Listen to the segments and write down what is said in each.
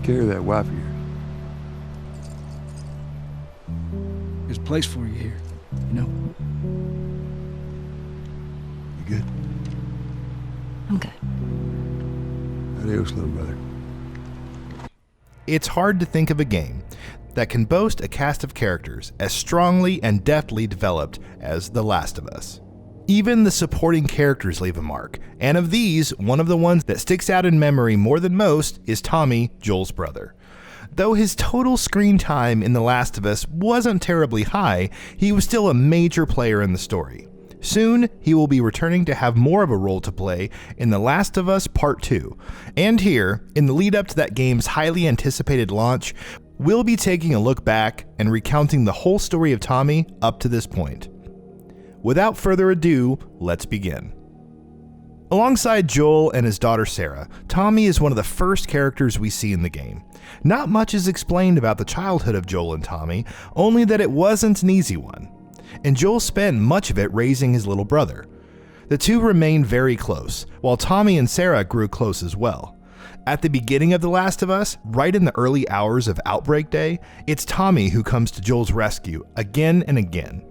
care of that wife of yours. There's a place for you here, you know? You good? I'm good. Adios, little brother. It's hard to think of a game that can boast a cast of characters as strongly and deftly developed as The Last of Us. Even the supporting characters leave a mark, and of these, one of the ones that sticks out in memory more than most is Tommy, Joel's brother. Though his total screen time in The Last of Us wasn't terribly high, he was still a major player in the story. Soon, he will be returning to have more of a role to play in The Last of Us Part 2. And here, in the lead up to that game's highly anticipated launch, we'll be taking a look back and recounting the whole story of Tommy up to this point. Without further ado, let's begin. Alongside Joel and his daughter Sarah, Tommy is one of the first characters we see in the game. Not much is explained about the childhood of Joel and Tommy, only that it wasn't an easy one. And Joel spent much of it raising his little brother. The two remained very close, while Tommy and Sarah grew close as well. At the beginning of The Last of Us, right in the early hours of Outbreak Day, it's Tommy who comes to Joel's rescue again and again.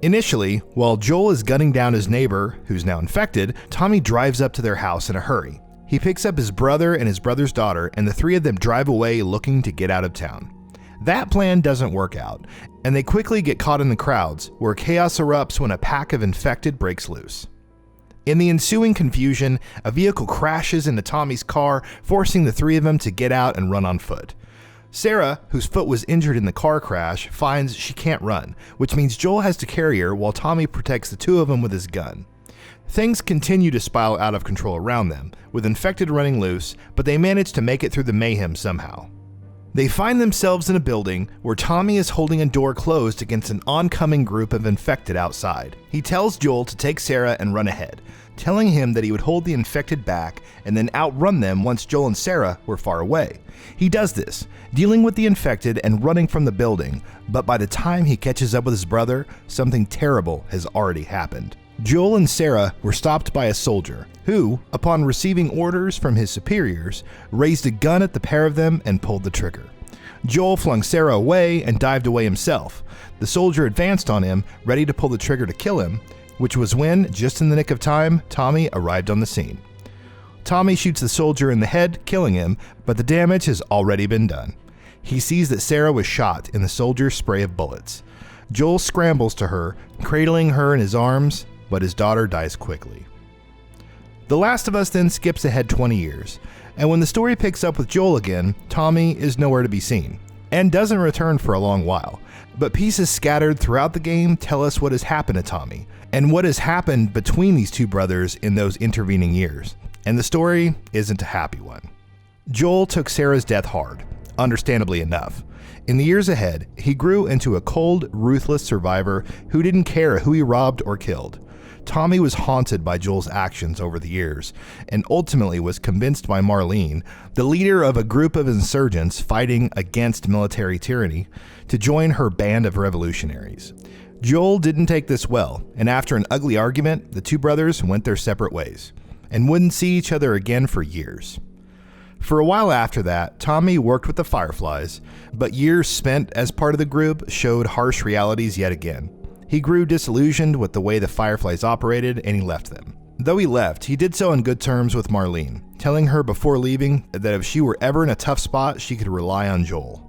Initially, while Joel is gunning down his neighbor, who's now infected, Tommy drives up to their house in a hurry. He picks up his brother and his brother's daughter, and the three of them drive away looking to get out of town. That plan doesn't work out, and they quickly get caught in the crowds, where chaos erupts when a pack of infected breaks loose. In the ensuing confusion, a vehicle crashes into Tommy's car, forcing the three of them to get out and run on foot. Sarah, whose foot was injured in the car crash, finds she can't run, which means Joel has to carry her while Tommy protects the two of them with his gun. Things continue to spiral out of control around them, with infected running loose, but they manage to make it through the mayhem somehow. They find themselves in a building where Tommy is holding a door closed against an oncoming group of infected outside. He tells Joel to take Sarah and run ahead, telling him that he would hold the infected back and then outrun them once Joel and Sarah were far away. He does this, dealing with the infected and running from the building, but by the time he catches up with his brother, something terrible has already happened. Joel and Sarah were stopped by a soldier who, upon receiving orders from his superiors, raised a gun at the pair of them and pulled the trigger. Joel flung Sarah away and dived away himself. The soldier advanced on him, ready to pull the trigger to kill him, which was when, just in the nick of time, Tommy arrived on the scene. Tommy shoots the soldier in the head, killing him, but the damage has already been done. He sees that Sarah was shot in the soldier's spray of bullets. Joel scrambles to her, cradling her in his arms, but his daughter dies quickly. The Last of Us then skips ahead 20 years, and when the story picks up with Joel again, Tommy is nowhere to be seen, and doesn't return for a long while. But pieces scattered throughout the game tell us what has happened to Tommy, and what has happened between these two brothers in those intervening years. And the story isn't a happy one. Joel took Sarah's death hard, understandably enough. In the years ahead, he grew into a cold, ruthless survivor who didn't care who he robbed or killed. Tommy was haunted by Joel's actions over the years, and ultimately was convinced by Marlene, the leader of a group of insurgents fighting against military tyranny, to join her band of revolutionaries. Joel didn't take this well, and after an ugly argument, the two brothers went their separate ways, and wouldn't see each other again for years. For a while after that, Tommy worked with the Fireflies, but years spent as part of the group showed harsh realities yet again. He grew disillusioned with the way the Fireflies operated, and he left them. Though he left, he did so on good terms with Marlene, telling her before leaving that if she were ever in a tough spot, she could rely on Joel.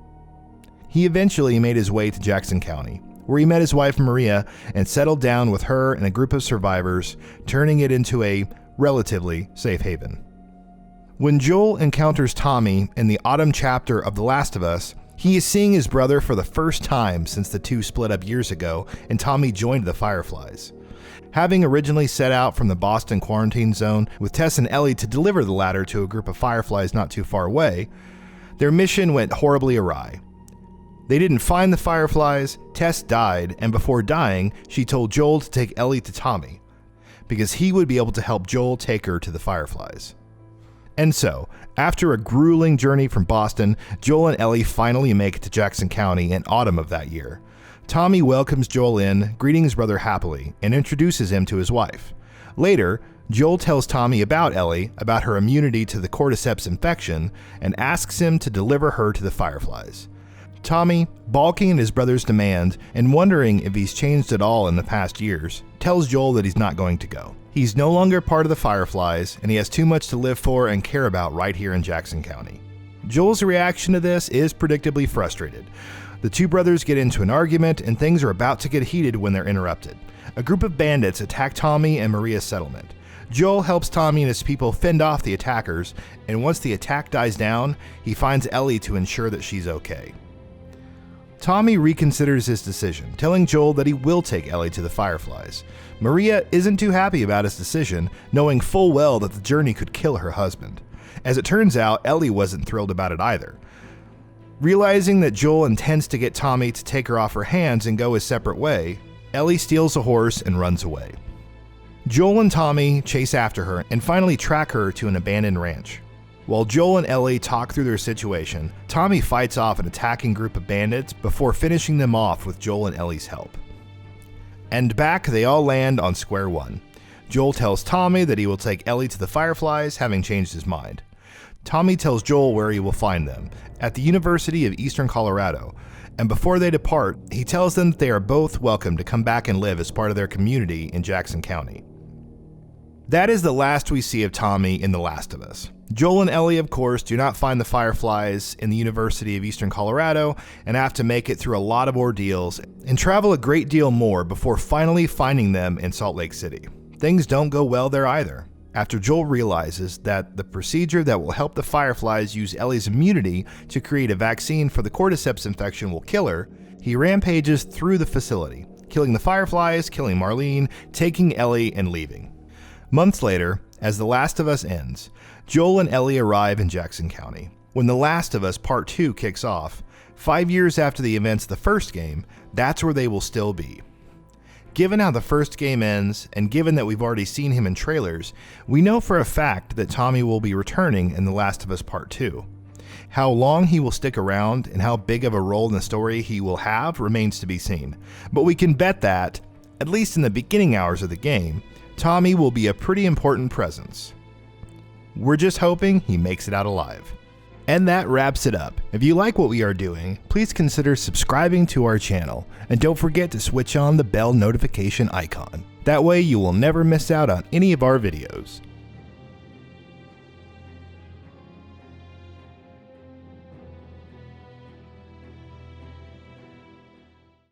He eventually made his way to Jackson County, where he met his wife Maria and settled down with her and a group of survivors, turning it into a relatively safe haven. When Joel encounters Tommy in the autumn chapter of The Last of Us, he is seeing his brother for the first time since the two split up years ago and Tommy joined the Fireflies. Having originally set out from the Boston quarantine zone with Tess and Ellie to deliver the latter to a group of Fireflies not too far away, their mission went horribly awry. They didn't find the Fireflies, Tess died, and before dying, she told Joel to take Ellie to Tommy, because he would be able to help Joel take her to the Fireflies. And so, after a grueling journey from Boston, Joel and Ellie finally make it to Jackson County in autumn of that year. Tommy welcomes Joel in, greeting his brother happily, and introduces him to his wife. Later, Joel tells Tommy about Ellie, about her immunity to the cordyceps infection, and asks him to deliver her to the Fireflies. Tommy, balking at his brother's demand and wondering if he's changed at all in the past years, tells Joel that he's not going to go. He's no longer part of the Fireflies, and he has too much to live for and care about right here in Jackson County. Joel's reaction to this is predictably frustrated. The two brothers get into an argument, and things are about to get heated when they're interrupted. A group of bandits attack Tommy and Maria's settlement. Joel helps Tommy and his people fend off the attackers, and once the attack dies down, he finds Ellie to ensure that she's okay. Tommy reconsiders his decision, telling Joel that he will take Ellie to the Fireflies. Maria isn't too happy about his decision, knowing full well that the journey could kill her husband. As it turns out, Ellie wasn't thrilled about it either. Realizing that Joel intends to get Tommy to take her off her hands and go his separate way, Ellie steals a horse and runs away. Joel and Tommy chase after her and finally track her to an abandoned ranch. While Joel and Ellie talk through their situation, Tommy fights off an attacking group of bandits before finishing them off with Joel and Ellie's help. And back they all land on square one. Joel tells Tommy that he will take Ellie to the Fireflies, having changed his mind. Tommy tells Joel where he will find them, at the University of Eastern Colorado, and before they depart, he tells them that they are both welcome to come back and live as part of their community in Jackson County. That is the last we see of Tommy in The Last of Us. Joel and Ellie, of course, do not find the Fireflies in the University of Eastern Colorado and have to make it through a lot of ordeals and travel a great deal more before finally finding them in Salt Lake City. Things don't go well there either. After Joel realizes that the procedure that will help the Fireflies use Ellie's immunity to create a vaccine for the cordyceps infection will kill her, he rampages through the facility, killing the Fireflies, killing Marlene, taking Ellie, and leaving. Months later, as The Last of Us ends, Joel and Ellie arrive in Jackson County. When The Last of Us Part 2 kicks off, 5 years after the events of the first game, that's where they will still be. Given how the first game ends, and given that we've already seen him in trailers, we know for a fact that Tommy will be returning in The Last of Us Part 2. How long he will stick around and how big of a role in the story he will have remains to be seen, but we can bet that, at least in the beginning hours of the game, Tommy will be a pretty important presence. We're just hoping he makes it out alive. And that wraps it up. If you like what we are doing, please consider subscribing to our channel, and don't forget to switch on the bell notification icon. That way you will never miss out on any of our videos.